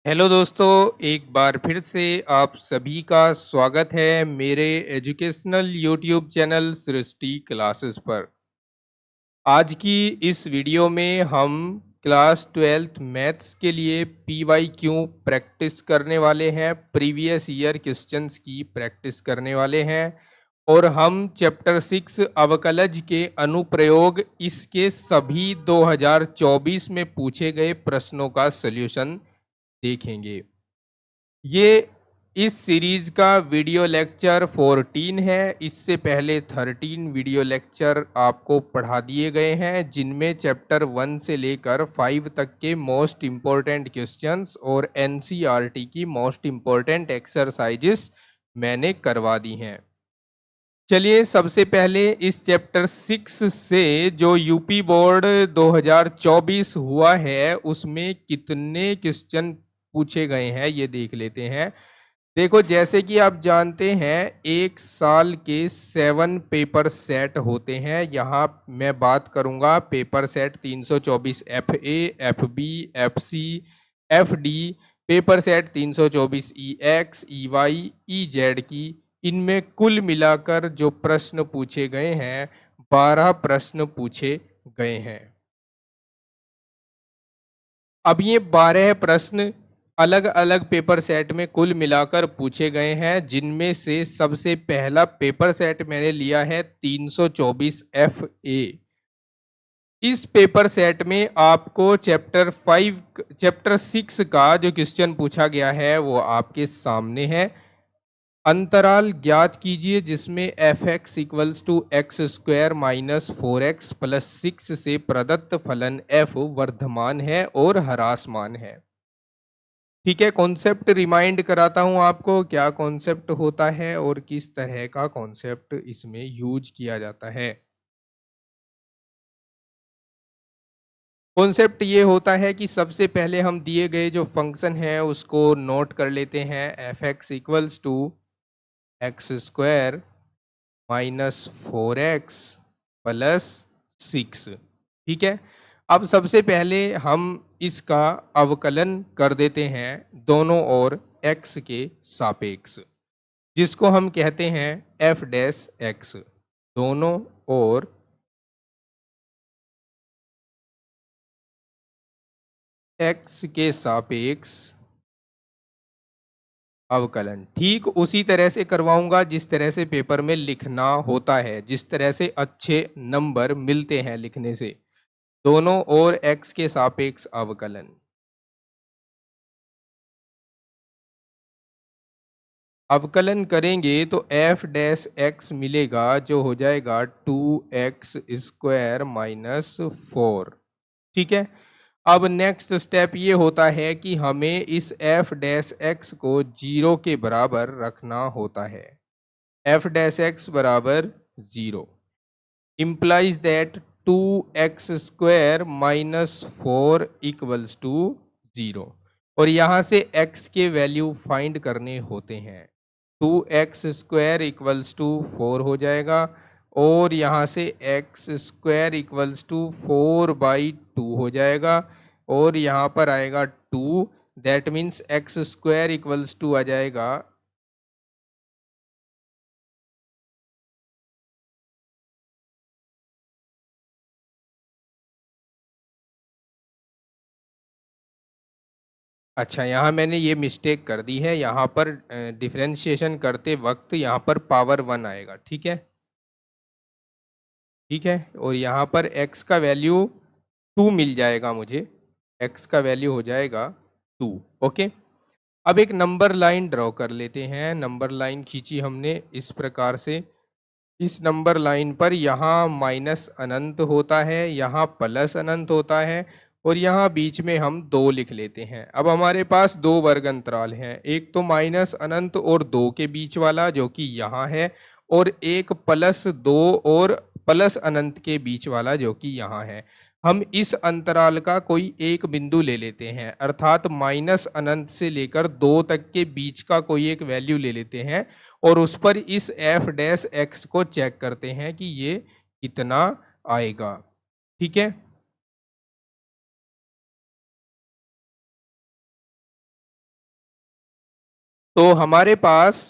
Hello दोस्तों, एक बार फिर से आप सभी का स्वागत है मेरे एजुकेशनल यूट्यूब चैनल सृष्टि क्लासेस पर। आज की इस वीडियो में हम क्लास 12th मैथ्स के लिए PYQ प्रैक्टिस करने वाले हैं, प्रीवियस ईयर क्वेश्चंस की प्रैक्टिस करने वाले हैं और हम चैप्टर 6 अवकलज के अनुप्रयोग इसके सभी 2024 में पूछे गए प्रश्नों का सॉल्यूशन देखेंगे। ये इस सीरीज का वीडियो लेक्चर 14 है। इससे पहले 13 वीडियो लेक्चर आपको पढ़ा दिए गए हैं, जिनमें चैप्टर 1 से लेकर 5 तक के मोस्ट इम्पोर्टेंट क्वेश्चंस और NCERT की मोस्ट इम्पोर्टेंट एक्सरसाइजेस मैंने करवा दी हैं। चलिए, सबसे पहले इस चैप्टर 6 से जो यूपी बोर्ड 2024 हुआ है उसमें कितने क्वेश्चन पूछे गए हैं ये देख लेते हैं। देखो, जैसे कि आप जानते हैं एक साल के 7 पेपर सेट होते हैं। यहाँ मैं बात करूँगा paper set 324 FA, FB, FC, FD, paper set 324 EX, EY, EZ की। इनमें कुल मिलाकर जो प्रश्न पूछे गए हैं 12 प्रश्न पूछे गए हैं। अब ये 12 प्रश्न अलग अलग पेपर सेट में कुल मिलाकर पूछे गए हैं, जिनमें से सबसे पहला पेपर सेट मैंने लिया है 324 FA। इस पेपर सेट में आपको चैप्टर 6 का जो क्वेश्चन पूछा गया है वो आपके सामने है। अंतराल ज्ञात कीजिए जिसमें f(x) equals to x square minus 4x plus 6 से प्रदत्त फलन f वर्धमान है और ह्रासमान है। ठीक है, कॉन्सेप्ट रिमाइंड कराता हूं आपको, क्या कॉन्सेप्ट होता है और किस तरह का कॉन्सेप्ट इसमें यूज किया जाता है। कॉन्सेप्ट ये होता है कि सबसे पहले हम दिए गए जो फंक्शन है उसको नोट कर लेते हैं। f(x) equals to x square minus 4x plus 6। ठीक है, अब सबसे पहले हम इसका अवकलन कर देते हैं दोनों ओर x के सापेक्ष, जिसको हम कहते हैं f डैश x। दोनों ओर x के सापेक्ष अवकलन ठीक उसी तरह से करवाऊंगा जिस तरह से पेपर में लिखना होता है, जिस तरह से अच्छे नंबर मिलते हैं लिखने से। दोनों ओर x के सापेक्ष अवकलन। अवकलन करेंगे तो f डैश x मिलेगा, जो हो जाएगा 2x स्क्वायर माइनस 4। ठीक है, अब नेक्स्ट स्टेप ये होता है कि हमें इस f डैश x को 0 के बराबर रखना होता है। f डैश x बराबर 0 implies that 2x square minus 4 equals to 0, और यहाँ से x के वैल्यू फाइंड करने होते हैं। 2x स्क्वायर इक्वल्स टू 4 हो जाएगा और यहाँ से x स्क्वायर इक्वल्स टू 4/2 हो जाएगा और यहाँ पर आएगा 2। That means x square equals to आ जाएगा अच्छा, यहाँ मैंने ये मिस्टेक कर दी है। यहाँ पर डिफरेंशिएशन करते वक्त यहाँ पर पावर 1 आएगा। ठीक है, ठीक है, और यहाँ पर x का वैल्यू 2 मिल जाएगा मुझे। x का वैल्यू हो जाएगा 2। ओके, अब एक नंबर लाइन ड्रॉ कर लेते हैं। नंबर लाइन खींची हमने इस प्रकार से। इस नंबर लाइन पर यहाँ माइनस अनंत होता है, यहाँ प्लस अनंत होता है और यहाँ बीच में हम 2 लिख लेते हैं। अब हमारे पास 2 वर्ग अंतराल हैं, एक तो माइनस अनंत और 2 के बीच वाला जो कि यहाँ है, और एक +2 और प्लस अनंत के बीच वाला जो कि यहाँ है। हम इस अंतराल का कोई एक बिंदु ले लेते हैं, अर्थात माइनस अनंत से लेकर 2 तक के बीच का कोई एक वैल्यू ले लेते हैं और उस पर इस f डैश x को चेक करते हैं कि ये कितना आएगा। ठीक है, तो हमारे पास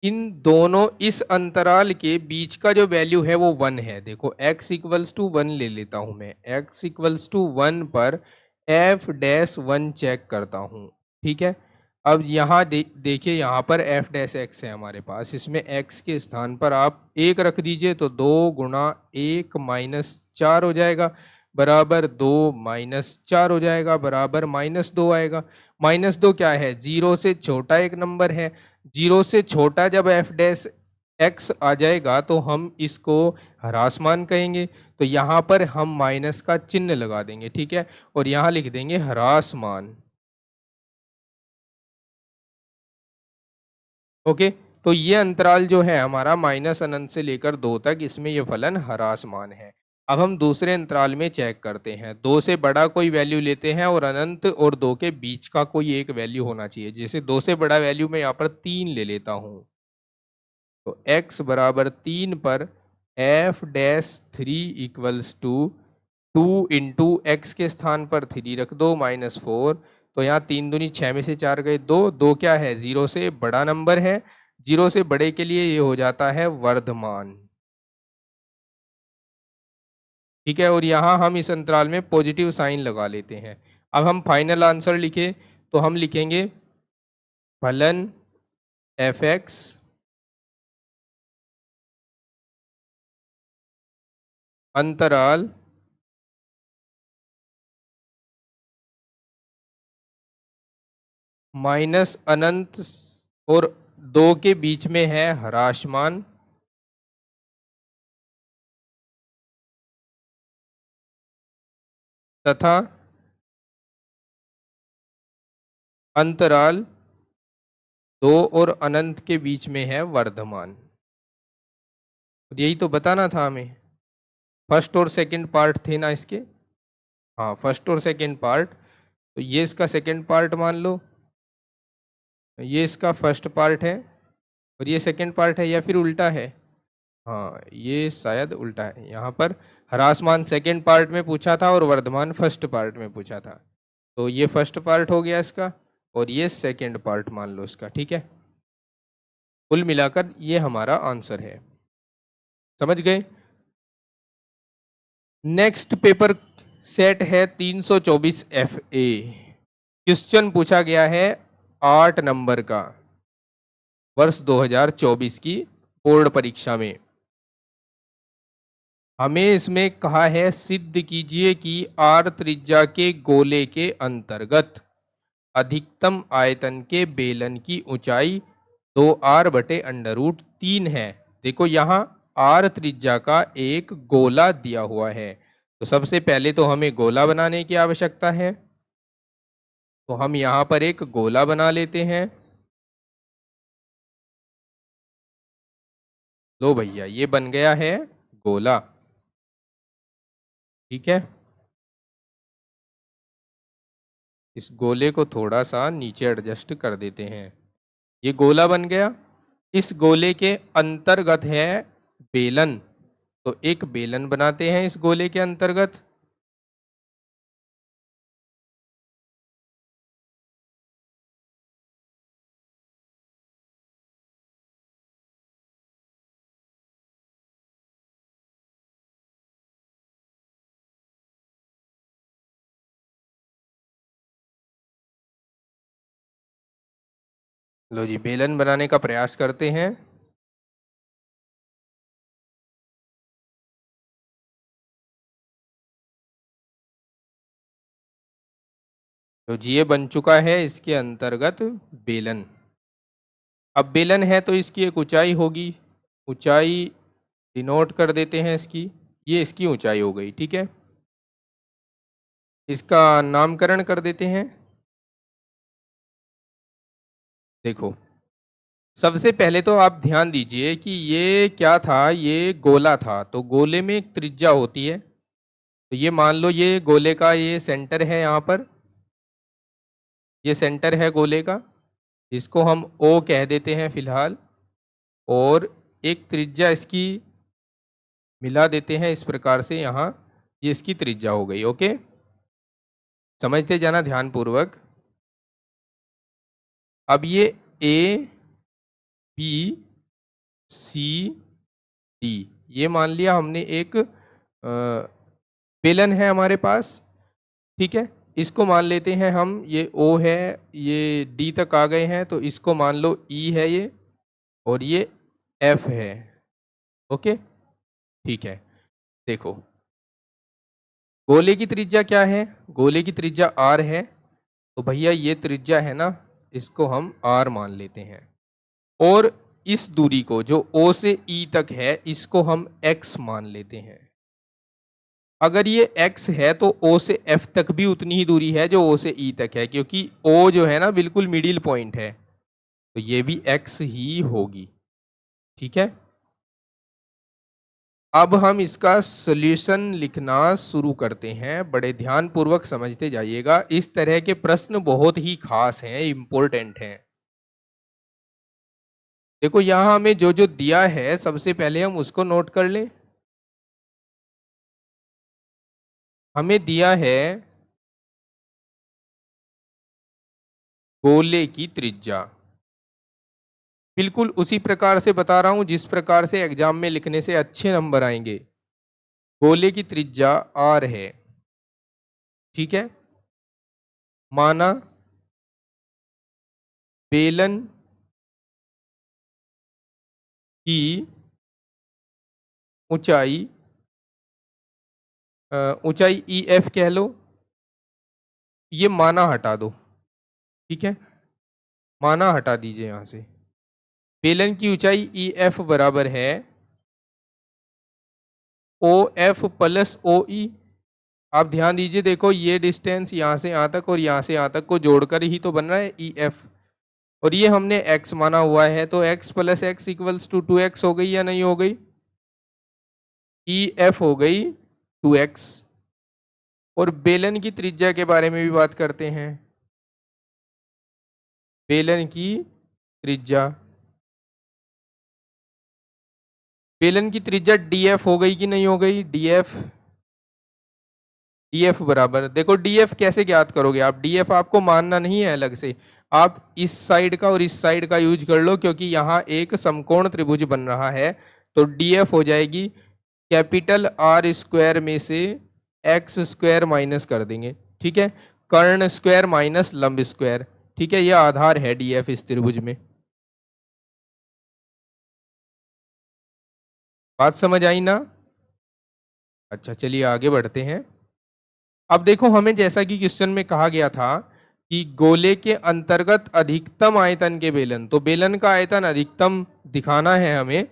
इन दोनों इस अंतराल के बीच का जो वैल्यू है वो 1 है। देखो x इक्वल्स टू 1 ले लेता हूं मैं, x इक्वल्स टू 1 पर f डैश 1 चेक करता हूं, ठीक है। अब यहाँ देखिए यहाँ पर f डैश x है हमारे पास, इसमें x के स्थान पर आप 1 रख दीजिए तो 2 गुणा 1 माइनस 4 हो जाएगा, बराबर 2 माइनस 4 हो जाएगा, बराबर माइनस 2 आएगा। माइनस 2 क्या है, 0 से छोटा एक नंबर है। 0 से छोटा जब f डैश x आ जाएगा तो हम इसको ह्रासमान कहेंगे। तो यहाँ पर हम माइनस का चिन्ह लगा देंगे, ठीक है, और यहाँ लिख देंगे ह्रासमान। ओके, तो ये अंतराल जो है हमारा माइनस अनंत से लेकर 2 तक, इसमें ये फलन ह्रासमान है। अब हम दूसरे अंतराल में चेक करते हैं, 2 से बड़ा कोई वैल्यू लेते हैं और अनंत और 2 के बीच का कोई एक वैल्यू होना चाहिए। जैसे 2 से बड़ा वैल्यू मैं यहाँ पर 3 ले लेता हूँ, तो x बराबर 3 पर f dash 3 equals to 2 into x के स्थान पर 3 रख दो माइनस 4, तो यहाँ 3 दूनी 6 में से 4 गए 2, 2 क्या है, 0 से बड़ा नंबर है। 0 से बड़े के लिए ये हो जाता है वर्धमान, ठीक है। और यहाँ हम इस अंतराल में पॉजिटिव साइन लगा लेते हैं। अब हम फाइनल आंसर लिखे तो हम लिखेंगे फलन एफ एक्स अंतराल माइनस अनंत और 2 के बीच में है ह्रासमान, तथा अंतराल 2 और अनंत के बीच में है वर्धमान। यही तो बताना था हमें, फर्स्ट और सेकंड पार्ट थे ना इसके। हाँ, फर्स्ट और सेकंड पार्ट, तो ये इसका सेकंड पार्ट मान लो, ये इसका फर्स्ट पार्ट है और ये सेकंड पार्ट है, या फिर उल्टा है। हाँ, ये शायद उल्टा है। यहाँ पर ह्रासमान सेकंड पार्ट में पूछा था और वर्धमान फर्स्ट पार्ट में पूछा था, तो ये फर्स्ट पार्ट हो गया इसका और ये सेकंड पार्ट मान लो इसका, ठीक है। कुल मिलाकर ये हमारा आंसर है, समझ गए। नेक्स्ट पेपर सेट है 324 FA। क्वेश्चन पूछा गया है 8 नंबर का, वर्ष 2024 की बोर्ड परीक्षा में। हमें इसमें कहा है सिद्ध कीजिए कि r त्रिज्या के गोले के अंतर्गत अधिकतम आयतन के बेलन की ऊंचाई 2r बटे √3 है। देखो यहाँ r त्रिज्या का एक गोला दिया हुआ है, तो सबसे पहले तो हमें गोला बनाने की आवश्यकता है, तो हम यहाँ पर एक गोला बना लेते हैं। लो भैया, ये बन गया है गोला, ठीक है। इस गोले को थोड़ा सा नीचे एडजस्ट कर देते हैं, ये गोला बन गया। इस गोले के अंतर्गत है बेलन, तो एक बेलन बनाते हैं इस गोले के अंतर्गत। लो जी, बेलन बनाने का प्रयास करते हैं। तो जी, ये बन चुका है इसके अंतर्गत बेलन। अब बेलन है तो इसकी एक ऊंचाई होगी, ऊंचाई डिनोट कर देते हैं इसकी, ये इसकी ऊंचाई हो गई, ठीक है। इसका नामकरण कर देते हैं। देखो, सबसे पहले तो आप ध्यान दीजिए कि ये क्या था, ये गोला था, तो गोले में एक त्रिज्या होती है। तो ये मान लो ये गोले का ये सेंटर है, यहाँ पर ये सेंटर है गोले का, इसको हम O कह देते हैं फिलहाल, और एक त्रिज्या इसकी मिला देते हैं इस प्रकार से, यहाँ ये इसकी त्रिज्या हो गई। ओके, समझते जाना ध्यान पूर्वक। अब ये ए बी सी डी, ये मान लिया हमने एक बेलन है हमारे पास, ठीक है। इसको मान लेते हैं हम, ये ओ है, ये डी तक आ गए हैं, तो इसको मान लो ई है ये, और ये एफ है। ओके, ठीक है। देखो गोले की त्रिज्या क्या है, गोले की त्रिज्या आर है, तो भैया ये त्रिज्या है ना, इसको हम आर मान लेते हैं। और इस दूरी को जो ओ से ई तक है, इसको हम एक्स मान लेते हैं। अगर ये x है तो O से F तक भी उतनी ही दूरी है जो O से E तक है, क्योंकि O जो है ना बिल्कुल मिडिल पॉइंट है, तो ये भी x ही होगी, ठीक है। अब हम इसका सॉल्यूशन लिखना शुरू करते हैं, बड़े ध्यान पूर्वक समझते जाइएगा। इस तरह के प्रश्न बहुत ही खास हैं, इंपॉर्टेंट हैं। देखो यहां हमें जो जो दिया है, सबसे पहले हम उसको नोट कर लें। हमें दिया है गोले की त्रिज्या, बिल्कुल उसी प्रकार से बता रहा हूं जिस प्रकार से एग्जाम में लिखने से अच्छे नंबर आएंगे। गोले की त्रिज्या r है, ठीक है। माना बेलन की ऊंचाई, ऊंचाई EF कह लो, ये माना हटा दो, ठीक है, माना हटा दीजिए यहां से। बेलन की ऊंचाई EF बराबर है OF प्लस OE। आप ध्यान दीजिए, देखो ये डिस्टेंस यहाँ से यहाँ तक और यहाँ से यहाँ तक को जोड़कर ही तो बन रहा है EF, और ये हमने x माना हुआ है, तो x plus x equals to 2x हो गई या नहीं हो गई, EF हो गई 2x। और बेलन की त्रिज्या के बारे में भी बात करते हैं। बेलन की त्रिज्या, बेलन की त्रिज्या DF हो गई कि नहीं हो गई, DF बराबर, देखो DF कैसे ज्ञात करोगे आप, DF आपको मानना नहीं है अलग से, आप इस साइड का और इस साइड का यूज कर लो, क्योंकि यहाँ एक समकोण त्रिभुज बन रहा है, तो DF हो जाएगी कैपिटल R स्क्वायर में से x स्क्वायर माइनस कर देंगे, ठीक है, कर्ण स्क्वायर माइनस लंब स्क्वायर, ठीक है, यह आधार है DF इस त्रिभुज में। बात समझ आई ना? अच्छा चलिए आगे बढ़ते हैं। अब देखो हमें जैसा कि क्वेश्चन में कहा गया था कि गोले के अंतर्गत अधिकतम आयतन के बेलन, तो बेलन का आयतन अधिकतम दिखाना है हमें,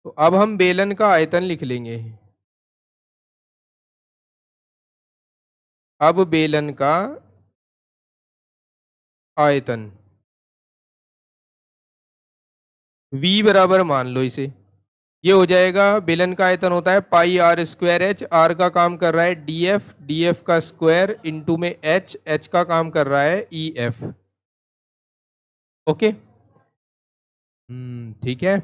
तो अब हम बेलन का आयतन लिख लेंगे। अब बेलन का आयतन V बराबर मान लो इसे, ये हो जाएगा, बेलन का आयतन होता है पाई R स्क्वायर H, R का काम कर रहा है DF, DF का स्क्वायर इंटू में H, H का काम कर रहा है EF। ओके, ठीक है।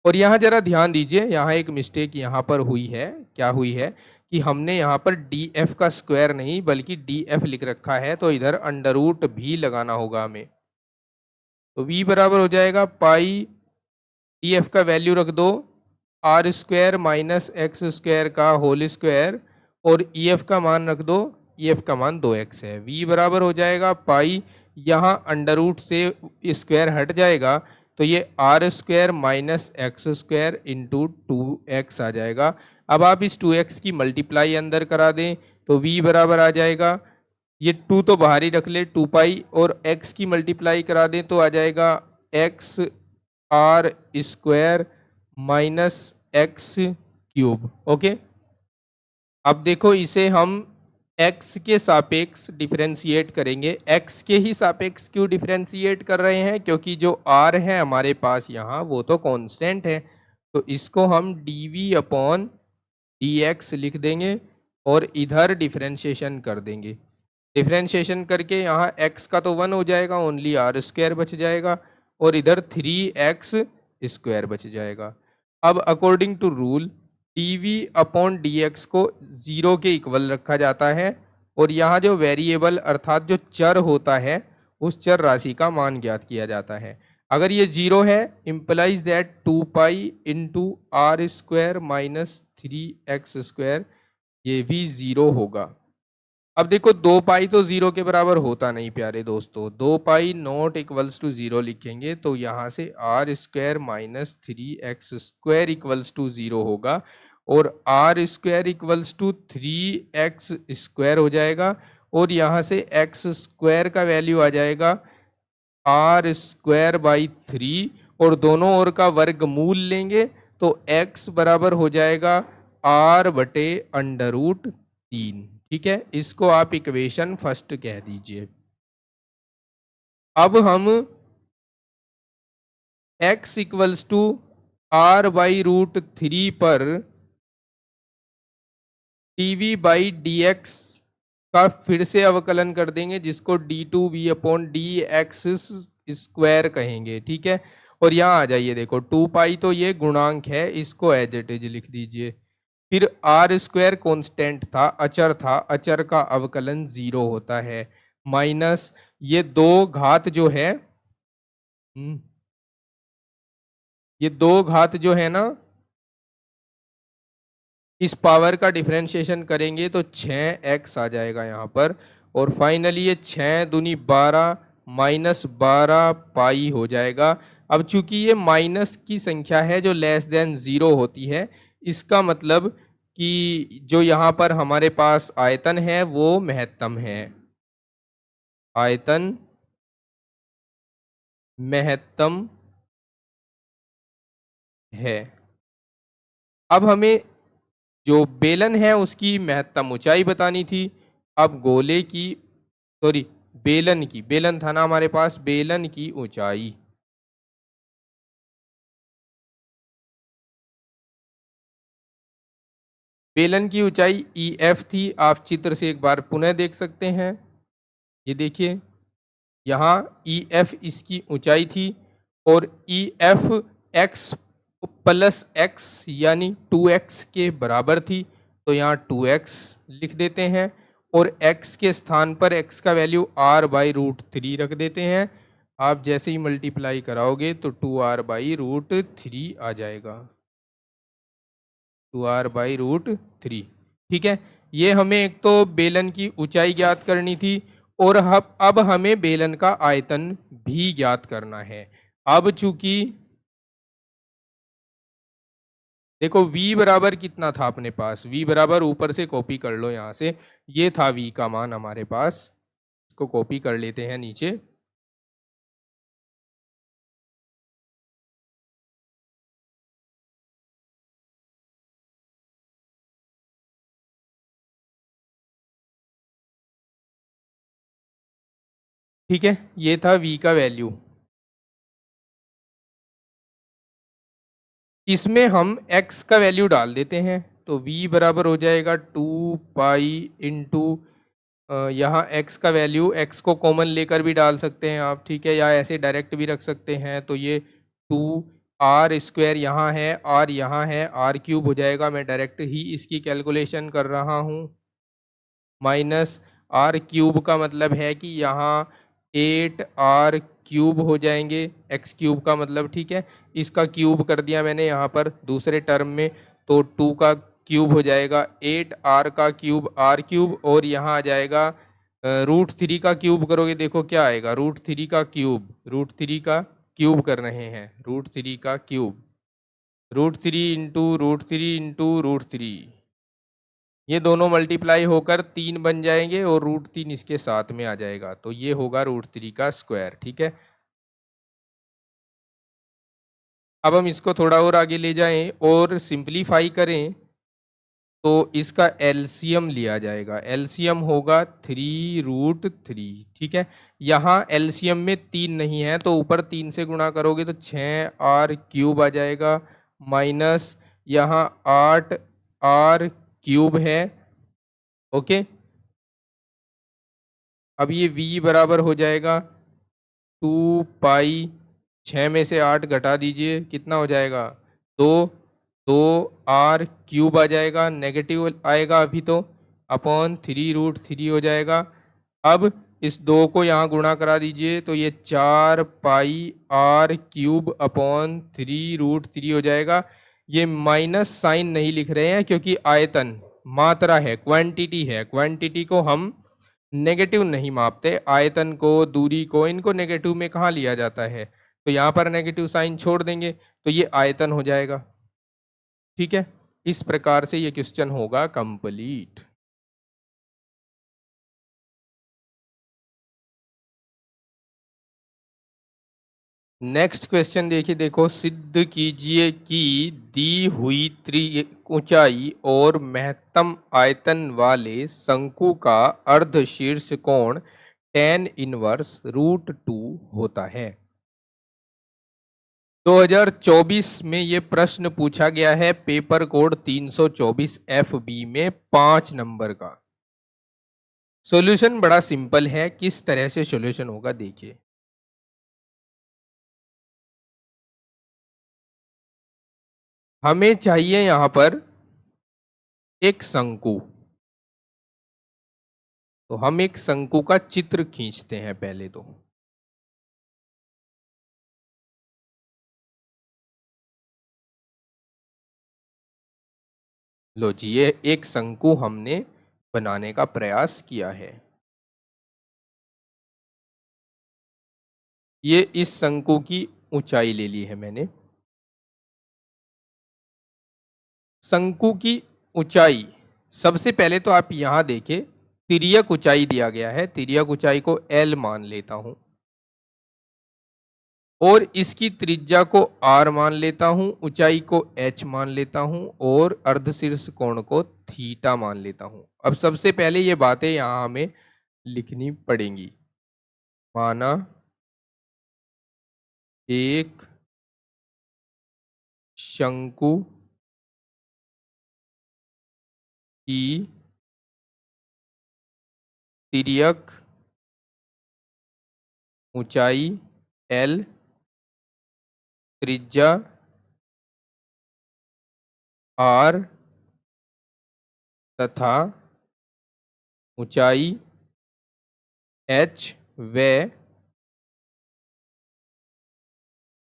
और यहाँ जरा ध्यान दीजिए, यहाँ एक मिस्टेक यहाँ पर हुई है, क्या हुई है कि हमने यहाँ पर DF का स्क्वायर नहीं बल्कि DF लिख रखा है, तो इधर अंडर रूट भी लगाना होगा हमें, तो V बराबर हो जाएगा पाई, DF का वैल्यू रख दो R square minus x square का होल स्क्वायर, और EF का मान रख दो, EF का मान 2x है। V बराबर हो जाएगा पाई, यहाँ अंडर रूट से स्क्वायर हट जाएगा, तो ये R square minus x square into 2x आ जाएगा। अब आप इस 2x की मल्टीप्लाई अंदर करा दें, तो V बराबर आ जाएगा, ये 2 तो बाहर ही रख ले, 2 पाई, और x की मल्टीप्लाई करा दें तो आ जाएगा x R square minus x cube. Okay, अब देखो इसे हम x के सापेक्ष डिफरेंशिएट करेंगे। x के ही सापेक्ष क्यों डिफरेंशिएट कर रहे हैं, क्योंकि जो r है हमारे पास यहाँ वो तो कांस्टेंट है, तो इसको हम dv अपॉन dx लिख देंगे और इधर डिफरेंशिएशन कर देंगे। डिफरेंशिएशन करके यहाँ x का तो 1 हो जाएगा, ओनली R स्क्वायर बच जाएगा, और इधर 3x स्क्वायर बच जाएगा। अब अकॉर्डिंग टू रूल dv अपॉन dx को 0 के इक्वल रखा जाता है, और यहाँ जो वेरिएबल अर्थात जो चर होता है उस चर राशि का मान ज्ञात किया जाता है। अगर ये 0 है, implies that 2 pi into r square minus 3x², ये भी 0 होगा। अब देखो 2 पाई तो 0 के बराबर होता नहीं प्यारे दोस्तों, 2 पाई नॉट इक्वल्स टू 0 लिखेंगे तो यहाँ से r square minus 3x² equals to 0 होगा, और are square equals to 3x² हो जाएगा, और यहाँ से x² का वैल्यू आ जाएगा r²/3, और दोनों ओर का वर्गमूल लेंगे तो x बराबर हो जाएगा r/√3। ठीक है, इसको आप इक्वेशन फर्स्ट कह दीजिए। अब हम x इक्वल्स टू r/√3 पर dv/dx का फिर से अवकलन कर देंगे, जिसको d2v/dx² कहेंगे। ठीक है, और यहाँ आ जाइए, देखो 2 पाई तो ये गुणांक है, इसको एज इट इज लिख दीजिए। फिर r² कांस्टेंट था, अचर था, अचर का अवकलन 0 होता है, माइनस ये 2 घात जो है, ये 2 घात जो है ना, इस पावर का डिफरेंशिएशन करेंगे तो 6x आ जाएगा यहाँ पर, और फाइनली ये 6 दूनी 12 माइनस 12 पाई हो जाएगा। अब चूंकि ये माइनस की संख्या है जो लेस देन 0 होती है, इसका मतलब कि जो यहाँ पर हमारे पास आयतन है वो महत्तम है, आयतन महत्तम है। अब हमें जो बेलन है उसकी महत्तम ऊंचाई बतानी थी। अब गोले की, सॉरी बेलन की, बेलन था ना हमारे पास, बेलन की ऊंचाई, बेलन की ऊंचाई EF थी। आप चित्र से एक बार पुनः देख सकते हैं, ये देखिए यहाँ EF इसकी ऊंचाई थी, और EF x प्लस x यानी 2x के बराबर थी, तो यहाँ 2x लिख देते हैं, और x के स्थान पर x का वैल्यू r/√3 रख देते हैं। आप जैसे ही मल्टीप्लाई कराओगे तो 2r/√3 आ जाएगा, 2r/√3। ठीक है, ये हमें एक तो बेलन की ऊंचाई ज्ञात करनी थी, और अब हमें बेलन का आयतन भी ज्ञात करना है। अब चूंकि देखो v बराबर कितना था अपने पास, v बराबर ऊपर से कॉपी कर लो, यहाँ से ये था v का मान हमारे पास, इसको कॉपी कर लेते हैं नीचे। ठीक है, ये था v का वैल्यू। इसमें हम x का वैल्यू डाल देते हैं, तो v बराबर हो जाएगा 2 पाई इंटू, यहाँ x का वैल्यू, x को कॉमन लेकर भी डाल सकते हैं आप, ठीक है, या ऐसे डायरेक्ट भी रख सकते हैं। तो ये 2r² यहाँ है, r यहाँ है, r³ हो जाएगा, मैं डायरेक्ट ही इसकी कैलकुलेशन कर रहा हूँ, माइनस r³ का मतलब है कि यहाँ 8r³ हो जाएंगे, x³ का मतलब, ठीक है, इसका क्यूब कर दिया मैंने यहाँ पर दूसरे टर्म में, तो 2 का क्यूब हो जाएगा 8r का क्यूब r³, और यहाँ आ जाएगा √3 का क्यूब करोगे, देखो क्या आएगा, √3 का क्यूब, √3 का क्यूब कर रहे हैं, √3 का क्यूब, √3 इंटू √3 इंटू √3, ये दोनों मल्टीप्लाई होकर 3 बन जाएंगे, और √3 इसके साथ में आ जाएगा, तो ये होगा √3 का स्क्वायर। ठीक है, अब हम इसको थोड़ा और आगे ले जाएं और सिंप्लीफाई करें तो इसका एलसीएम लिया जाएगा, एलसीएम होगा 3√3। ठीक है, यहाँ एलसीएम में 3 नहीं है, तो ऊपर 3 से गुणा करोगे तो 6r³ आ जाएगा, माइनस यहाँ 8r³ है। ओके, अब ये v बराबर हो जाएगा 2 पाई, 6 में से 8 घटा दीजिए, कितना हो जाएगा, 2r³ आ जाएगा, नेगेटिव आएगा अभी तो, अपॉन 3√3 हो जाएगा। अब इस 2 को यहाँ गुणा करा दीजिए तो ये 4 पाई r क्यूब अपॉन 3√3 हो जाएगा। ये माइनस साइन नहीं लिख रहे हैं क्योंकि आयतन मात्रा है, क्वांटिटी है, क्वांटिटी को हम नेगेटिव नहीं मापते, आयतन को, दूरी को, इनको नेगेटिव में कहाँ लिया जाता है, तो यहाँ पर नेगेटिव साइन छोड़ देंगे तो ये आयतन हो जाएगा। ठीक है, इस प्रकार से ये क्वेश्चन होगा कंप्लीट। नेक्स्ट क्वेश्चन देखिए, देखो, सिद्ध कीजिए कि दी हुई ऊंचाई और महत्तम आयतन वाले शंकु का अर्धशीर्ष कोण tan इनवर्स √2 होता है। 2024 में ये प्रश्न पूछा गया है, पेपर कोड 324 FB में 5 नंबर का। सॉल्यूशन बड़ा सिंपल है, किस तरह से सॉल्यूशन होगा देखिए। हमें चाहिए यहां पर एक शंकु, तो हम एक शंकु का चित्र खींचते हैं पहले तो। लो जी, ये एक शंकु हमने बनाने का प्रयास किया है। ये इस शंकु की ऊंचाई ले ली है मैंने। शंकु की ऊंचाई सबसे पहले तो आप यहां देखें, तिर्यक ऊंचाई दिया गया है, तिर्यक ऊंचाई को L मान लेता हूं और इसकी त्रिज्या को R मान लेता हूं, ऊंचाई को H मान लेता हूं और अर्धशीर्ष कोण को थीटा मान लेता हूं। अब सबसे पहले ये बातें यहां हमें लिखनी पड़ेंगी। माना एक शंकु की तिर्यक ऊंचाई L, त्रिज्या R तथा ऊंचाई H व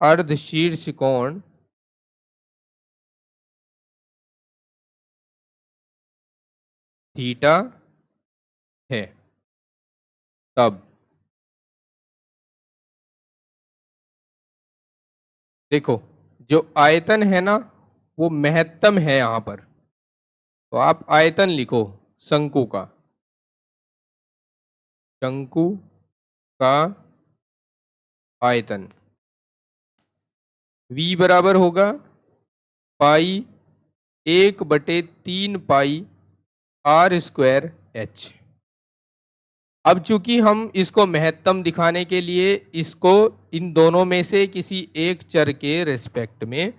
अर्धशीर्ष कोण थीटा है। तब देखो, जो आयतन है ना वो महत्तम है यहां पर, तो आप आयतन लिखो शंकु का। शंकु का आयतन V बराबर होगा पाई 1/3 पाई r² H। अब चूंकि हम इसको महत्तम दिखाने के लिए इसको इन दोनों में से किसी एक चर के रेस्पेक्ट में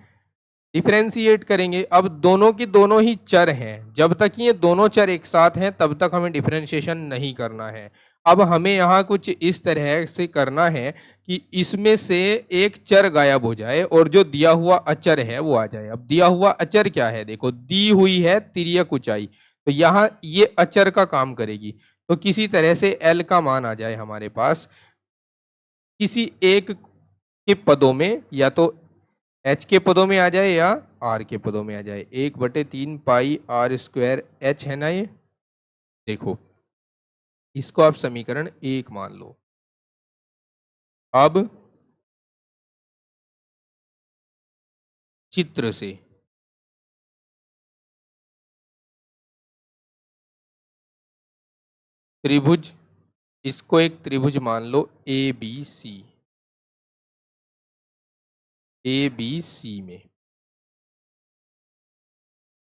डिफरेंशिएट करेंगे। अब दोनों की दोनों ही चर हैं, जब तक ये दोनों चर एक साथ हैं तब तक हमें डिफरेंशिएशन नहीं करना है। अब हमें यहाँ कुछ इस तरह से करना है कि इसमें से एक चर गायब हो जाए और जो दिया हुआ अचर है वो आ जाए। अब दिया हुआ अचर क्या है, देखो, दी हुई है तिर्यक ऊंचाई, तो यहाँ ये अचर का काम करेगी। तो किसी तरह से L का मान आ जाए हमारे पास, किसी एक के पदों में, या तो H के पदों में आ जाए या R के पदों में आ जाए। 1/3 पाई r² H है ना ये। देखो, इसको आप समीकरण 1 मान लो। अब चित्र से त्रिभुज, इसको एक त्रिभुज मान लो ABC। ABC में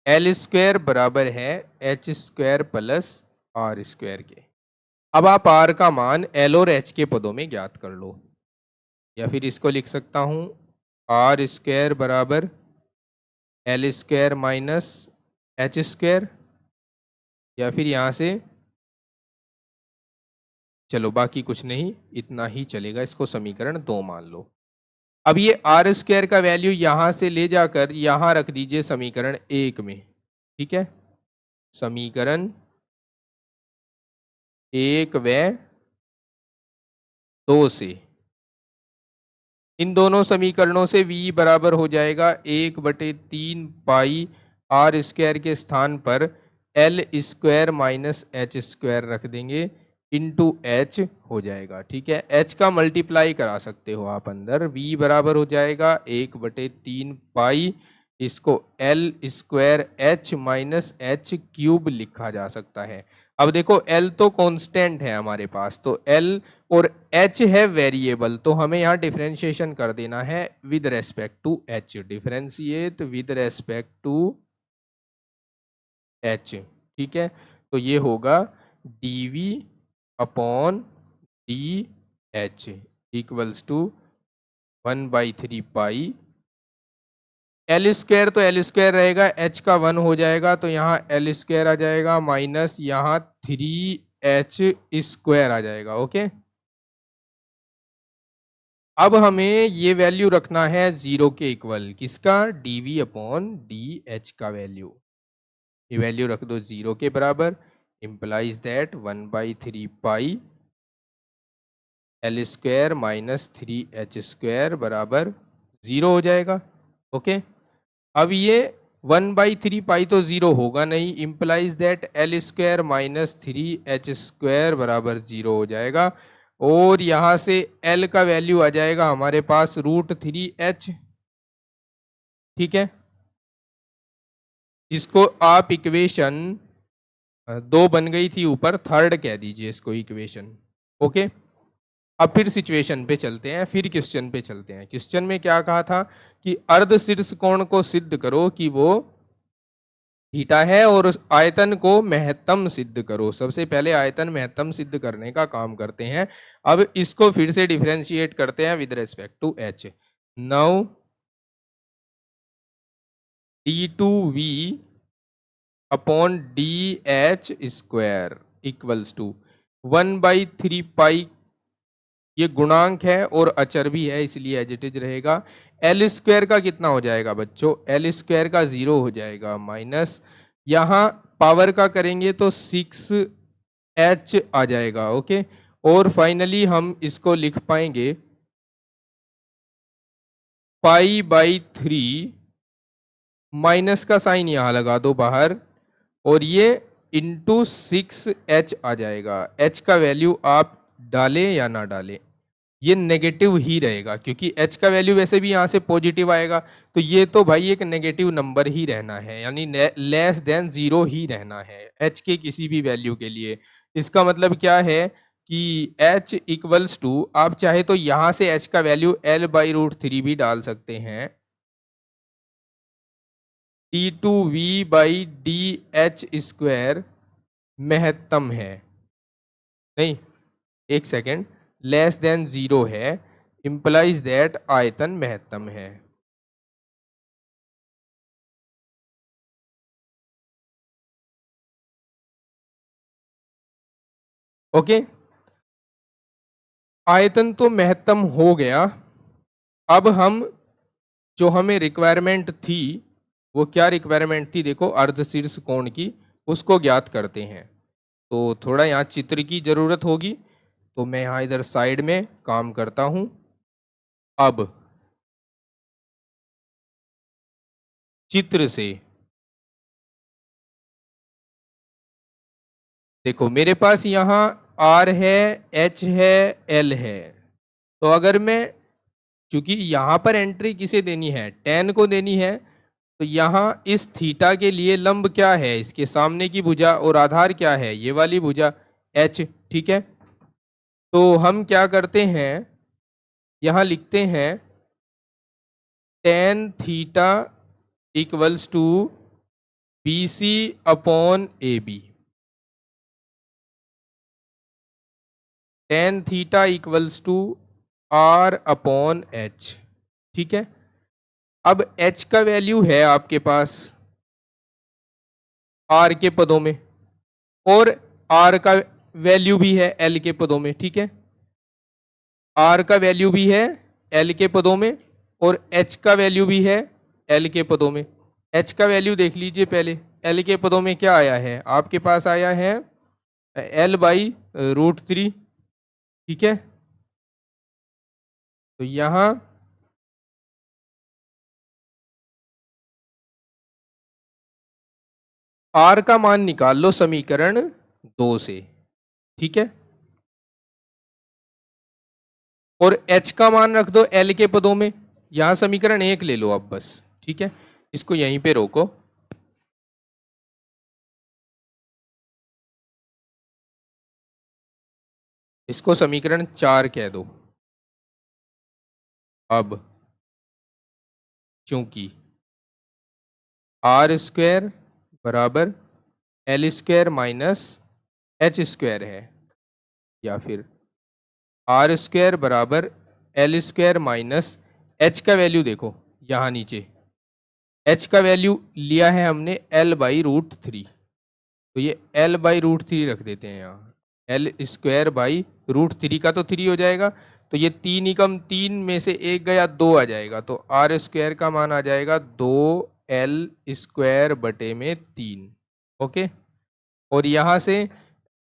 L² बराबर है H² प्लस R² के। अब आप R का मान L और H के पदों में ज्ञात कर लो, या फिर इसको लिख सकता हूं R² बराबर L² माइनस H², या फिर यहां से, चलो बाकी कुछ नहीं, इतना ही चलेगा, इसको समीकरण 2 मान लो। अब ये R² का वैल्यू यहां से ले जाकर यहां रख दीजिए समीकरण 1 में। ठीक है, समीकरण 1 व 2 से। इन दोनों समीकरणों से v बराबर हो जाएगा 1/3 पाई आर स्क्वायर के स्थान पर L square minus H square रख देंगे इंटू एच हो जाएगा। ठीक है, एच का मल्टीप्लाई करा सकते हो आप अंदर। v बराबर हो जाएगा 1/3 पाई, इसको L square H minus H cube लिखा जा सकता है। अब देखो L तो कांस्टेंट है हमारे पास, तो L और H है वेरिएबल, तो हमें यहाँ डिफरेंशिएशन कर देना है with respect to H। Differentiate with respect to H। ठीक है, तो ये होगा dv अपॉन dh equals to 1/3 pi l square, तो एल स्क्वायर रहेगा, एच का 1 हो जाएगा, तो यहाँ एल स्क्वायर आ जाएगा माइनस यहाँ 3h स्क्वायर आ जाएगा। ओके, अब हमें ये वैल्यू रखना है 0 के इक्वल, किसका? dv अपॉन dh का वैल्यू। ये वैल्यू रख दो 0 के बराबर, implies that 1/3 pi l square minus 3h square बराबर 0 हो जाएगा। ओके, अब ये 1/3 पाई तो 0 होगा नहीं, implies that L square minus 3h square बराबर 0 हो जाएगा, और यहाँ से L का वैल्यू आ जाएगा हमारे पास √3h। ठीक है, इसको आप इक्वेशन 2 बन गई थी ऊपर, थर्ड कह दीजिए इसको इक्वेशन। ओके, अब फिर सिचुएशन पे चलते हैं, फिर क्वेश्चन पे चलते हैं। क्वेश्चन में क्या कहा था कि अर्ध शीर्ष कोण को सिद्ध करो कि वो थीटा है, और उस आयतन को महत्तम सिद्ध करो। सबसे पहले आयतन महत्तम सिद्ध करने का काम करते हैं। अब इसको फिर से डिफरेंशिएट करते हैं with respect to h. Now d2v अपॉन dh square equals to 1/3 pi, ये गुणांक है और अचर भी है इसलिए एज इट इज रहेगा। एल स्क्वायर का कितना हो जाएगा बच्चों? एल स्क्वायर का 0 हो जाएगा, माइनस यहाँ पावर का करेंगे तो 6h आ जाएगा। ओके, और फाइनली हम इसको लिख पाएंगे π/3, माइनस का साइन यहाँ लगा दो बाहर, और ये इंटू 6h आ जाएगा। h का वैल्यू आप डालें या ना डालें, ये नेगेटिव ही रहेगा, क्योंकि h का वैल्यू वैसे भी यहाँ से पॉजिटिव आएगा, तो ये तो भाई एक नेगेटिव नंबर ही रहना है, यानी लेस देन 0 ही रहना है h के किसी भी वैल्यू के लिए। इसका मतलब क्या है कि h इक्वल्स टू, आप चाहे तो यहाँ से h का वैल्यू L/√3 भी डाल सकते हैं, d2v/dh स्क्वायर महत्तम है, नहीं एक सेकेंड, लेस देन 0 है, इंप्लाइज दैट आयतन महत्तम है। ओके, आयतन तो महत्तम हो गया। अब हम, जो हमें रिक्वायरमेंट थी, वो क्या रिक्वायरमेंट थी? देखो, अर्धशीर्ष कोण की, उसको ज्ञात करते हैं। तो थोड़ा यहाँ चित्र की जरूरत होगी, तो मैं यहाँ इधर साइड में काम करता हूं। अब चित्र से देखो, मेरे पास यहाँ R है, H है, L है, तो अगर मैं, चूंकि यहाँ पर एंट्री किसे देनी है? tan को देनी है, तो यहाँ इस थीटा के लिए लंब क्या है? इसके सामने की भुजा, और आधार क्या है? ये वाली भुजा H। ठीक है, तो हम क्या करते हैं, यहाँ लिखते हैं tan theta equals to BC अपॉन AB। tan theta equals to R अपॉन H। ठीक है, अब H का वैल्यू है आपके पास R के पदों में, और R का वैल्यू भी है L के पदों में। ठीक है, R का वैल्यू भी है L के पदों में, और H का वैल्यू भी है L के पदों में। H का वैल्यू देख लीजिए पहले, L के पदों में क्या आया है आपके पास? आया है L/√3। ठीक है, तो यहां R का मान निकाल लो समीकरण 2 से, ठीक है, और H का मान रख दो L के पदों में। यहां समीकरण 1 ले लो अब बस, ठीक है, इसको यहीं पे रोको। इसको समीकरण 4 कह दो। अब चूंकि R स्क्वायर बराबर L square minus H square है, या फिर R स्क्वायर बराबर L स्क्वायर माइनस H का वैल्यू देखो यहां नीचे, H का वैल्यू लिया है हमने L/√3, तो ये L/√3 रख देते हैं यहाँ। L स्क्वायर बाई √3 का तो 3 हो जाएगा, तो ये 3 एकम 3 में से 1 गया, 2 आ जाएगा, तो R स्क्वायर का मान आ जाएगा 2L स्क्वायर बटे में 3। ओके, और यहाँ से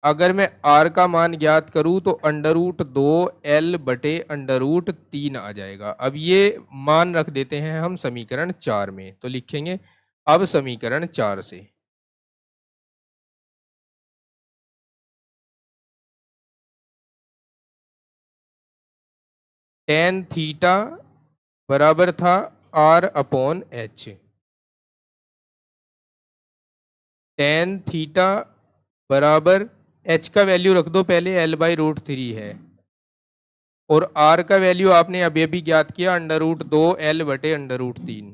अगर मैं R का मान ज्ञात करूँ तो √2L बटे √3 आ जाएगा। अब ये मान रख देते हैं हम समीकरण 4 में, तो लिखेंगे अब समीकरण 4 से tan थीटा बराबर था R/H। tan थीटा बराबर H का वैल्यू रख दो पहले, L/√3 है, और R का वैल्यू आपने अभी अभी ज्ञात किया √2L बटे √3,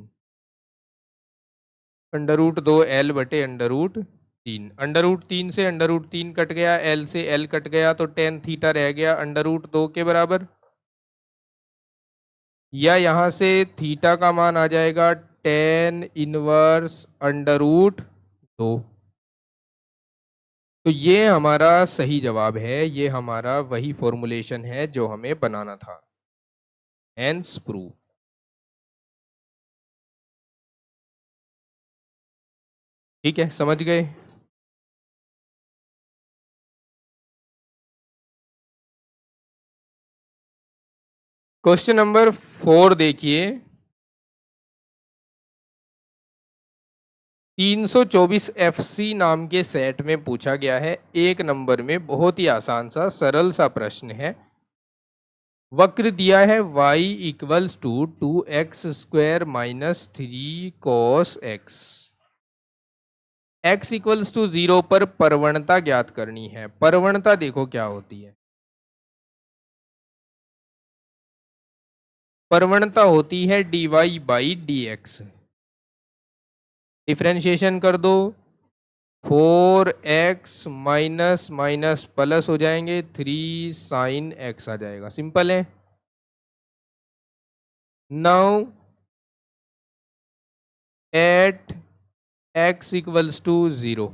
√2L बटे √3, √3 से √3 कट गया, L से L कट गया, तो tan थीटा रह गया √2 के बराबर, या यहां से थीटा का मान आ जाएगा tan इनवर्स √2। तो ये हमारा सही जवाब है, ये हमारा वही फॉर्मूलेशन है जो हमें बनाना था। Hence prove. ठीक है, समझ गए। क्वेश्चन नंबर 4 देखिए, 324 FC नाम के सेट में पूछा गया है, एक नंबर में, बहुत ही आसान सा सरल सा प्रश्न है। वक्र दिया है y equals to 2x square minus 3 cos x, x equals to 0 पर परवणता ज्ञात करनी है। परवणता देखो क्या होती है, परवणता होती है dy/dx। डिफ्रेंशिएशन कर दो, 4x माइनस माइनस प्लस हो जाएंगे, 3 sin x आ जाएगा, सिंपल है। Now at x equals to 0,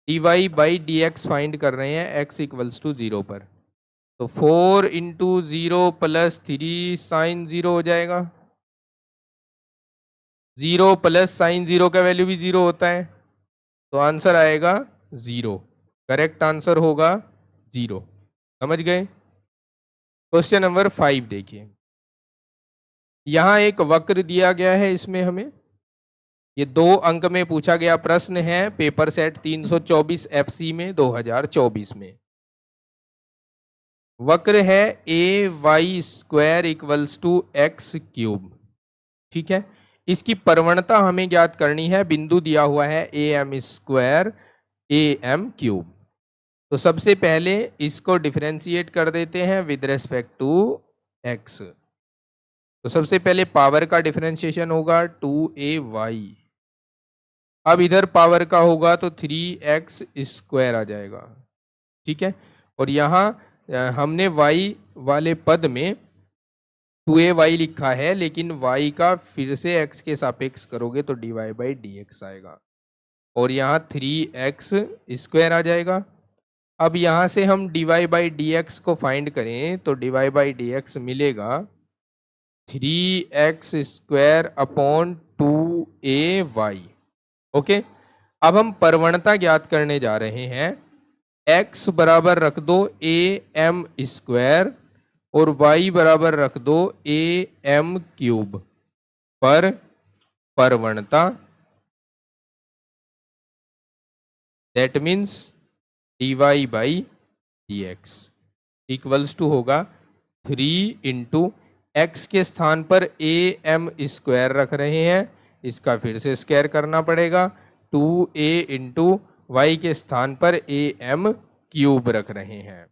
dy/dx find कर रहे हैं x इक्वल्स टू 0 पर, तो 4 इंटू 0 प्लस 3 साइन 0 हो जाएगा। 0 प्लस साइन 0 का वैल्यू भी 0 होता है, तो आंसर आएगा 0। करेक्ट आंसर होगा 0। समझ गए। क्वेश्चन नंबर 5 देखिए, यहां एक वक्र दिया गया है, इसमें हमें ये 2 अंक में पूछा गया प्रश्न है, पेपर सेट 324 FC में 2024 में। वक्र है AY square equals to x cube, ठीक है। इसकी परवणता हमें ज्ञात करनी है, बिंदु दिया हुआ है AM स्क्वायर AM क्यूब। तो सबसे पहले इसको डिफरेंशिएट कर देते हैं विद रेस्पेक्ट टू x। तो सबसे पहले पावर का डिफरेंशिएशन होगा 2AY, अब इधर पावर का होगा तो 3x स्क्वायर आ जाएगा, ठीक है। और यहाँ हमने y वाले पद में 2AY लिखा है, लेकिन y का फिर से x के सापेक्ष करोगे तो dy/dx आएगा, और यहाँ 3x स्क्वायर आ जाएगा। अब यहाँ से हम dy/dx को फाइंड करें तो dy/dx मिलेगा 3x square upon 2AY। Okay, अब हम परवणता ज्ञात करने जा रहे हैं। x बराबर रख दो AM स्क्वायर और y बराबर रख दो am³ पर परवणता, that means dy/dx equals to होगा 3 इंटू एक्स के स्थान पर am² रख रहे हैं, इसका फिर से स्क्वायर करना पड़ेगा, 2a इंटू वाई के स्थान पर am³ रख रहे हैं।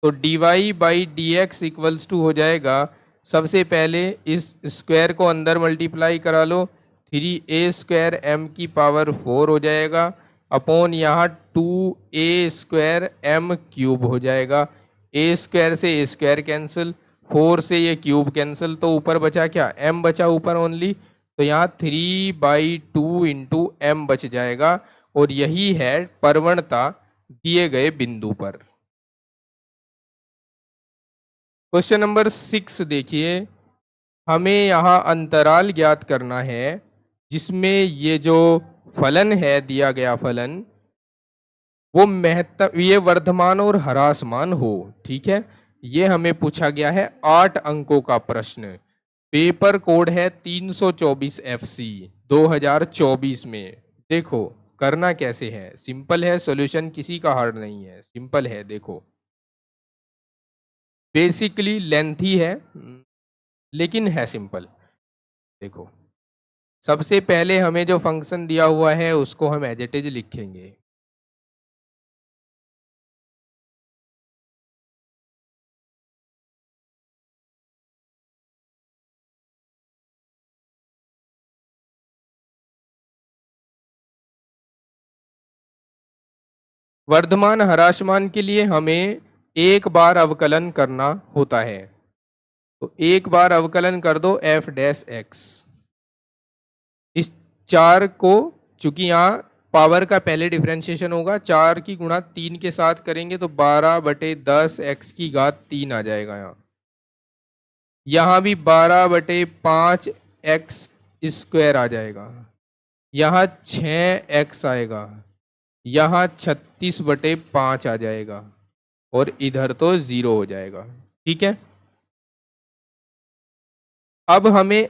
तो dy/dx इक्वल्स टू हो जाएगा, सबसे पहले इस स्क्वायर को अंदर मल्टीप्लाई करा लो, 3a² m⁴ हो जाएगा, अपॉन यहाँ 2a² m³ हो जाएगा, a² से a² कैंसिल, 4 से ये क्यूब कैंसिल, तो ऊपर बचा क्या, m बचा ऊपर ओनली, तो यहाँ 3/2 इंटू m बच जाएगा, और यही है परवणता दिए गए बिंदु पर। क्वेश्चन नंबर 6 देखिए, हमें यहाँ अंतराल ज्ञात करना है जिसमें ये जो फलन है, दिया गया फलन, वो ये वर्धमान और ह्रासमान हो। ठीक है, ये हमें पूछा गया है 8 अंकों का प्रश्न, पेपर कोड है 324 FC 2024 में। देखो करना कैसे है, सिंपल है, सॉल्यूशन किसी का हार्ड नहीं है, सिंपल है। देखो बेसिकली लेंथी है लेकिन है सिंपल। देखो सबसे पहले हमें जो फंक्शन दिया हुआ है उसको हम एज इट इज लिखेंगे। वर्धमान ह्रासमान के लिए हमें एक बार अवकलन करना होता है, तो एक बार अवकलन कर दो f'(x). इस 4 को, चूंकि यहाँ पावर का पहले डिफरेंशिएशन होगा, 4 की गुणा 3 के साथ करेंगे तो 12/10 x³ आ जाएगा। यहाँ भी 12/5 x² आ जाएगा, यहाँ 6x आएगा, यहाँ 36/5 आ जाएगा, और इधर तो 0 हो जाएगा। ठीक है, अब हमें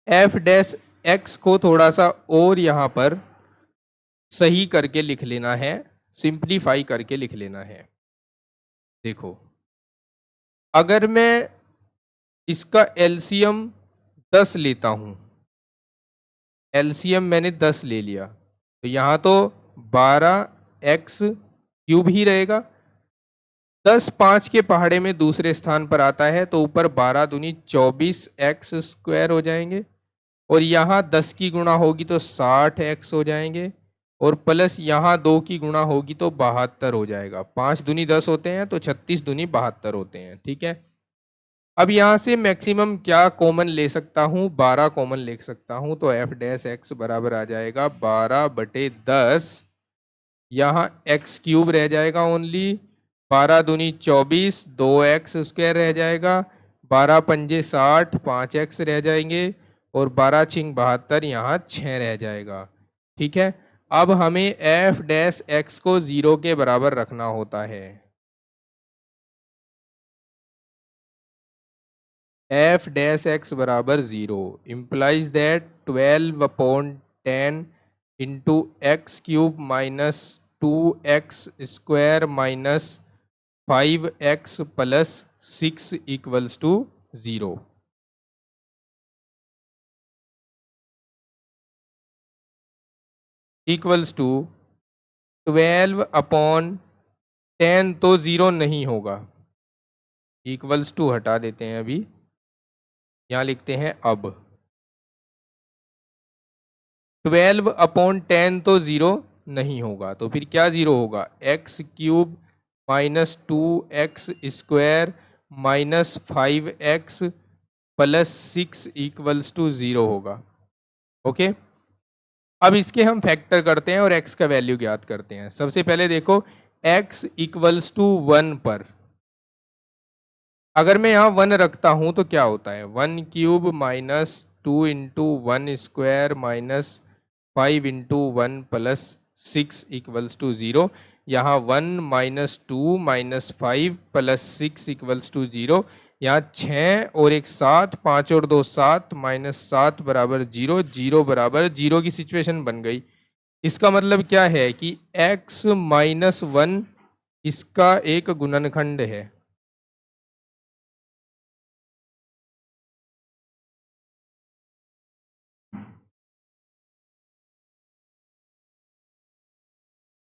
f'(x) को थोड़ा सा और यहाँ पर सही करके लिख लेना है, सिंप्लीफाई करके लिख लेना है। देखो अगर मैं इसका एलसीएम 10 लेता हूं, एलसीएम मैंने 10 ले लिया, तो यहाँ तो 12x³ ही रहेगा, 10 5 के पहाड़े में दूसरे स्थान पर आता है, तो ऊपर 12 दूनी 24x² हो जाएंगे, और यहाँ 10 की गुणा होगी तो 60x हो जाएंगे, और प्लस यहाँ 2 की गुणा होगी तो 72 हो जाएगा। 5 दूनी 10 होते हैं तो 36 दूनी 72 होते हैं। ठीक है, अब यहाँ से मैक्सिमम क्या कॉमन ले सकता हूँ, 12 कॉमन ले सकता हूँ, तो f'(x) बराबर आ जाएगा 12/10, यहाँ x³ रह जाएगा ओनली, 12 दूनी 24, 2x² रह जाएगा, 12 पंजे 60, 5x रह जाएंगे, और 12 छिंग 72, यहाँ 6 रह जाएगा। ठीक है, अब हमें f'(x) को 0 के बराबर रखना होता है। f'(x) बराबर 0 implies that 12/10 into x³ minus 2x² minus 5x plus 6 equals to 0। Equals to 12/10, तो 0 नहीं होगा, इक्वल्स टू हटा देते हैं, अभी यहाँ लिखते हैं अब 12/10 तो 0 नहीं होगा, तो फिर क्या 0 होगा, x³ minus 2x² minus 5x plus 6 equals to 0 होगा। ओके, अब इसके हम फैक्टर करते हैं और x का वैल्यू ज्ञात करते हैं। सबसे पहले देखो x इक्वल्स टू 1 पर अगर मैं यहाँ 1 रखता हूं तो क्या होता है, 1³ minus 2 into 1² minus 5 into 1 plus 6 equals to 0। यहाँ 1 -2 -5 +6 = 0। यहाँ 6 और एक 7, 5 और 2 7 -7 = 0, 0 = 0 की सिचुएशन बन गई। इसका मतलब क्या है कि x - 1 इसका एक गुणनखंड है।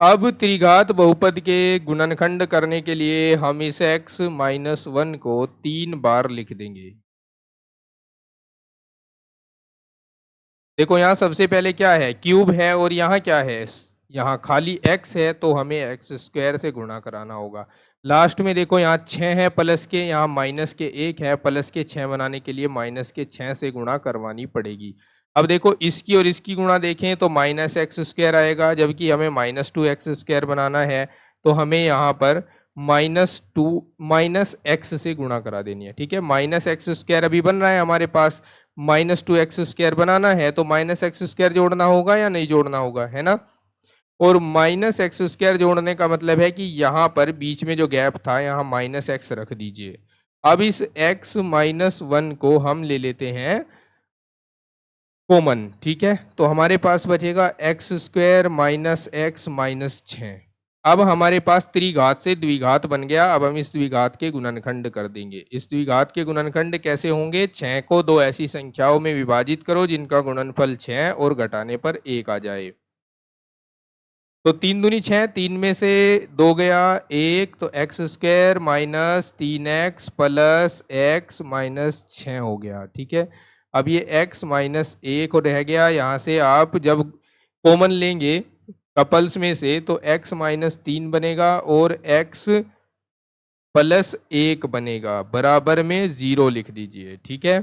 अब त्रिघात बहुपद के गुणनखंड करने के लिए हम इस x - 1 को 3 बार लिख देंगे। देखो यहाँ सबसे पहले क्या है, क्यूब है, और यहाँ क्या है, यहाँ खाली x है, तो हमें x² से गुणा कराना होगा। लास्ट में देखो यहाँ 6 है प्लस के, यहाँ माइनस के 1 है, प्लस के 6 बनाने के लिए माइनस के 6 से गुणा करवानी पड़ेगी। अब देखो इसकी और इसकी गुणा देखें तो -x² आएगा, जबकि हमें -2x² बनाना है, तो हमें यहाँ पर -x से गुणा करा देनी है। ठीक है, -x² अभी बन रहा है हमारे पास, -2x² बनाना है तो -x² जोड़ना होगा या नहीं जोड़ना होगा, है ना। और -x² जोड़ने का मतलब है कि यहाँ पर बीच में जो गैप था यहाँ -x रख दीजिए। अब इस x - 1 को हम ले लेते हैं कॉमन। ठीक है, तो हमारे पास बचेगा x² - x - 6। अब हमारे पास त्रिघात से द्विघात बन गया। अब हम इस द्विघात के गुणनखंड कर देंगे। इस द्विघात के गुणनखंड कैसे होंगे, 6 को दो ऐसी संख्याओं में विभाजित करो जिनका गुणनफल 6 और घटाने पर 1 आ जाए। तो 3 दूनी 6, 3 में से 2 गया 1, तो x² - 3x + x - 6 हो गया। ठीक है, अब ये x - 1 रह गया। यहाँ से आप जब कॉमन लेंगे कपल्स में से तो x - 3 बनेगा और x + 1 बनेगा, बराबर में 0 लिख दीजिए। ठीक है,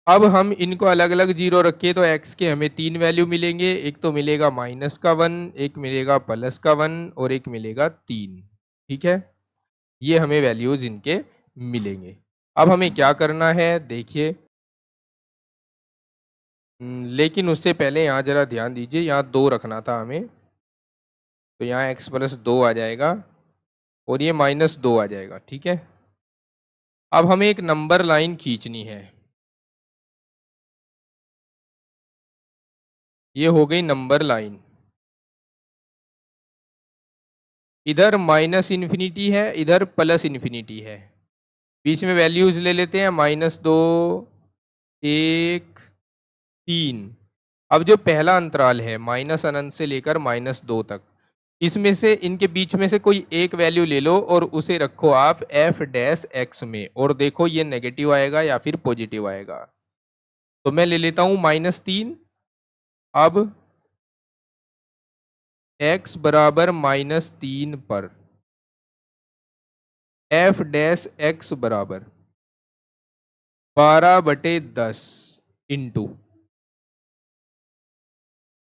अब हम इनको अलग अलग 0 रखे तो x के हमें 3 वैल्यू मिलेंगे। एक तो मिलेगा -1, एक मिलेगा +1 और एक मिलेगा 3। ठीक है, ये हमें वैल्यूज इनके मिलेंगे। अब हमें क्या करना है देखिए, लेकिन उससे पहले यहाँ जरा ध्यान दीजिए, यहाँ 2 रखना था हमें, तो यहाँ x + 2 आ जाएगा और ये -2 आ जाएगा। ठीक है, अब हमें एक नंबर लाइन खींचनी है। ये हो गई नंबर लाइन। इधर -∞ है, इधर +∞ है। बीच में वैल्यूज ले लेते हैं, -2, 1, 3। अब जो पहला अंतराल है -∞ से लेकर -2 तक, इसमें से इनके बीच में से कोई एक वैल्यू ले लो और उसे रखो आप f' में, और देखो ये नेगेटिव आएगा या फिर पॉजिटिव आएगा। तो मैं ले लेता हूं -3। अब x बराबर -3 पर f' बराबर 12/10 इंटू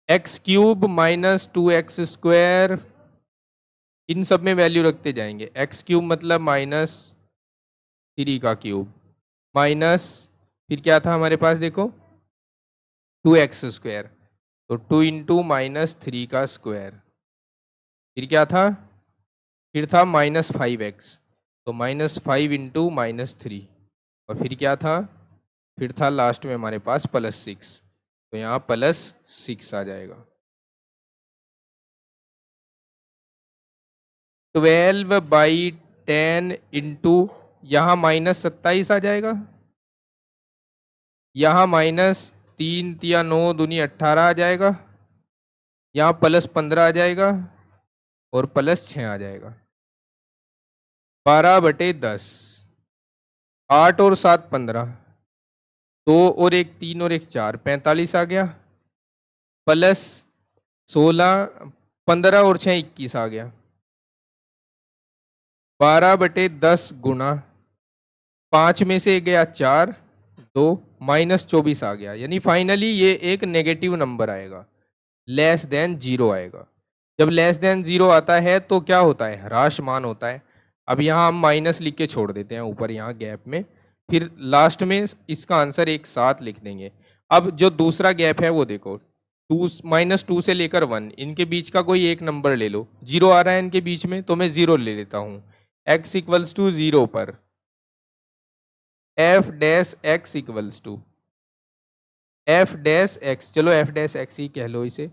x³ - 2x², इन सब में वैल्यू रखते जाएंगे। x³ मतलब -3 का क्यूब, माइनस फिर क्या था हमारे पास देखो 2x², तो 2 इंटू -3 का स्क्वायर, फिर क्या था, फिर था -5x, तो -5 इंटू -3, और फिर क्या था, फिर था लास्ट में हमारे पास +6, तो यहाँ +6 आ जाएगा। 12/10 इंटू यहाँ -27 आ जाएगा, यहाँ -3 × 9 दूनी 18 आ जाएगा, यहाँ +15 आ जाएगा और +6 आ जाएगा। 12/10, 8 और 7 15, 2 और 1 3 और 1 4, 45 आ गया, +16, 15 और 6 21 आ गया। 12/10 गुणा 5 में से गया 4, 2 -24 आ गया, यानी फाइनली ये एक नेगेटिव नंबर आएगा, <0 आएगा। जब <0 आता है तो क्या होता है, ह्रासमान होता है। अब यहाँ हम माइनस लिख के छोड़ देते हैं ऊपर यहाँ गैप में, फिर लास्ट में इसका आंसर एक साथ लिख देंगे। अब जो दूसरा गैप है वो देखो, -2 से लेकर 1, इनके बीच का कोई एक नंबर ले लो। 0 आ रहा है इनके बीच में तो मैं 0 ले लेता हूं। x इक्वल्स टू 0 पर f dash x equals to f dash x, चलो f डैश x ही कह लो इसे,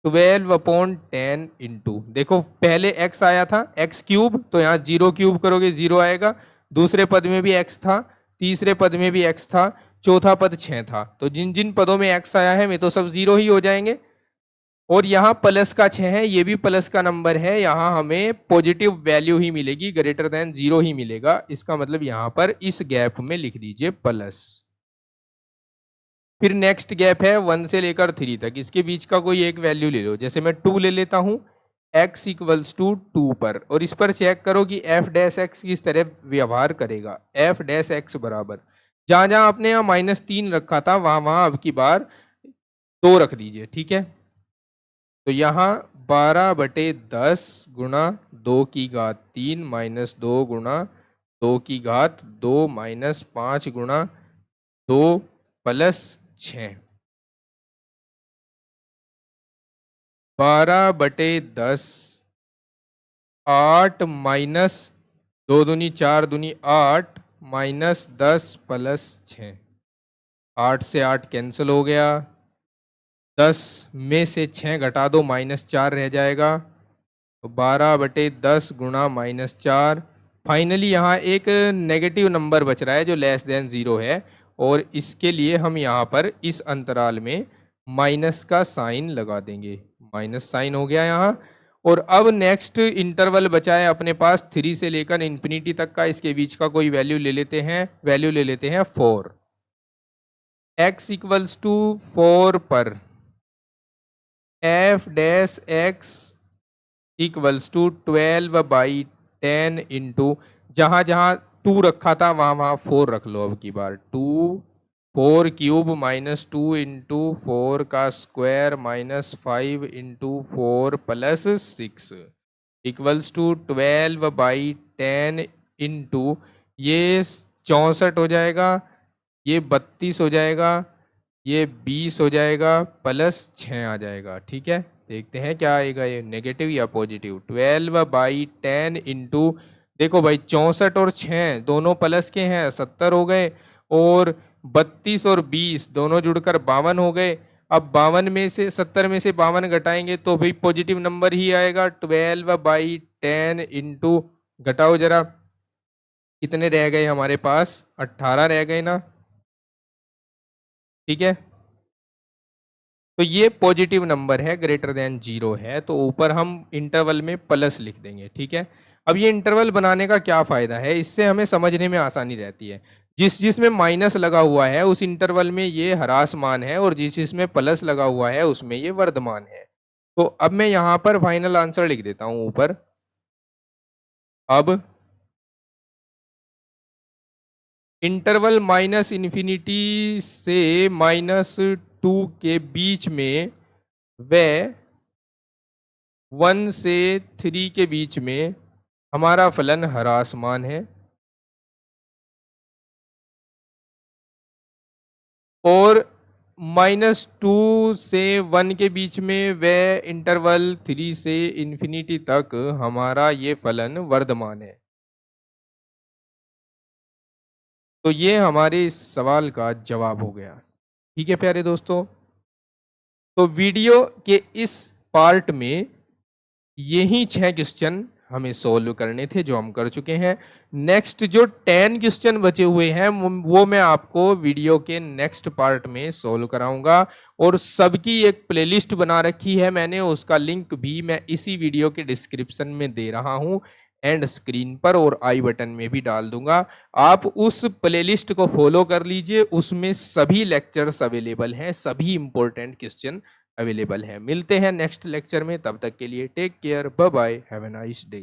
12/10 इंटू, देखो पहले x आया था x क्यूब, तो यहाँ 0 क्यूब करोगे 0 आएगा, दूसरे पद में भी x था, तीसरे पद में भी x था, चौथा पद 6 था, तो जिन जिन पदों में x आया है वे तो सब 0 ही हो जाएंगे। और यहाँ प्लस का 6 है, ये भी प्लस का नंबर है, यहाँ हमें पॉजिटिव वैल्यू ही मिलेगी, ग्रेटर देन 0 ही मिलेगा, इसका मतलब यहाँ पर इस गैप में लिख दीजिए प्लस। फिर नेक्स्ट गैप है 1 से लेकर 3 तक, इसके बीच का कोई एक वैल्यू ले लो, जैसे मैं 2 ले लेता हूं x इक्वल्स टू 2 पर, और इस पर चेक करो कि f डैश x किस तरह व्यवहार करेगा। f डैश x बराबर, जहां जहां आपने यहाँ -3 रखा था वहां वहां अब की बार 2 रख दीजिए, ठीक है। तो यहाँ 12/10 गुणा 2 की घात 3 माइनस 2 गुणा 2 की घात 2 माइनस 5 गुणा 2 प्लस 6, 12/10, 8 माइनस 2 दूनी 4 दूनी 8 माइनस 10 प्लस 6, 8 से 8 कैंसिल हो गया, 10 में से 6 घटा दो -4 रह जाएगा, तो 12/10 गुणा -4, फाइनली यहाँ एक नेगेटिव नंबर बच रहा है जो लेस देन 0 है, और इसके लिए हम यहाँ पर इस अंतराल में माइनस का साइन लगा देंगे, माइनस साइन हो गया यहाँ। और अब नेक्स्ट इंटरवल बचा है अपने पास 3 से लेकर इन्फिनिटी तक का, इसके बीच का कोई वैल्यू ले लेते हैं 4। x इक्वल्स टू 4 पर f dash x equals to 12/10 into, जहां जहां 2 रखा था वहां वहां 4 रख लो अब की बार, 2 4 क्यूब माइनस 2 इंटू 4 का square minus 5 into 4 plus 6 equals to 12/10 into, ये 64 हो जाएगा, ये 32 हो जाएगा, ये 20 हो जाएगा, प्लस 6 आ जाएगा, ठीक है। देखते हैं क्या आएगा, ये नेगेटिव या पॉजिटिव। 12/10 इंटू, देखो भाई 64 और 6 दोनों प्लस के हैं, 70 हो गए, और 32 और 20 दोनों जुड़कर 52 हो गए। अब 52 में से 70 में से 52 घटाएंगे तो भाई पॉजिटिव नंबर ही आएगा। 12/10 इंटू, घटाओ जरा, कितने रह गए हमारे पास, 18 रह गए ना, ठीक है। तो ये पॉजिटिव नंबर है, ग्रेटर देन 0 है, तो ऊपर हम इंटरवल में प्लस लिख देंगे, ठीक है। अब ये इंटरवल बनाने का क्या फायदा है, इससे हमें समझने में आसानी रहती है। जिसमें माइनस लगा हुआ है उस इंटरवल में ये ह्रासमान है, और जिसमें प्लस लगा हुआ है उसमें ये वर्धमान है। तो अब मैं यहां पर फाइनल आंसर लिख देता हूं ऊपर। अब इंटरवल -∞ से -2 के बीच में व 1 से 3 के बीच में हमारा फलन ह्रासमान है, और -2 से 1 के बीच में व इंटरवल 3 से इन्फिनिटी तक हमारा ये फलन वर्धमान है। तो ये हमारे इस सवाल का जवाब हो गया, ठीक है प्यारे दोस्तों। तो वीडियो के इस पार्ट में यही 6 क्वेश्चन हमें सोल्व करने थे जो हम कर चुके हैं। नेक्स्ट जो 10 क्वेश्चन बचे हुए हैं वो मैं आपको वीडियो के नेक्स्ट पार्ट में सोल्व कराऊंगा, और सबकी एक प्लेलिस्ट बना रखी है मैंने, उसका लिंक भी मैं इसी वीडियो के डिस्क्रिप्शन में दे रहा हूं, एंड स्क्रीन पर और आई बटन में भी डाल दूंगा। आप उस प्लेलिस्ट को फॉलो कर लीजिए, उसमें सभी लेक्चर्स अवेलेबल हैं, सभी इंपॉर्टेंट क्वेश्चन अवेलेबल है। मिलते हैं नेक्स्ट लेक्चर में, तब तक के लिए take care, bye bye, have a nice day.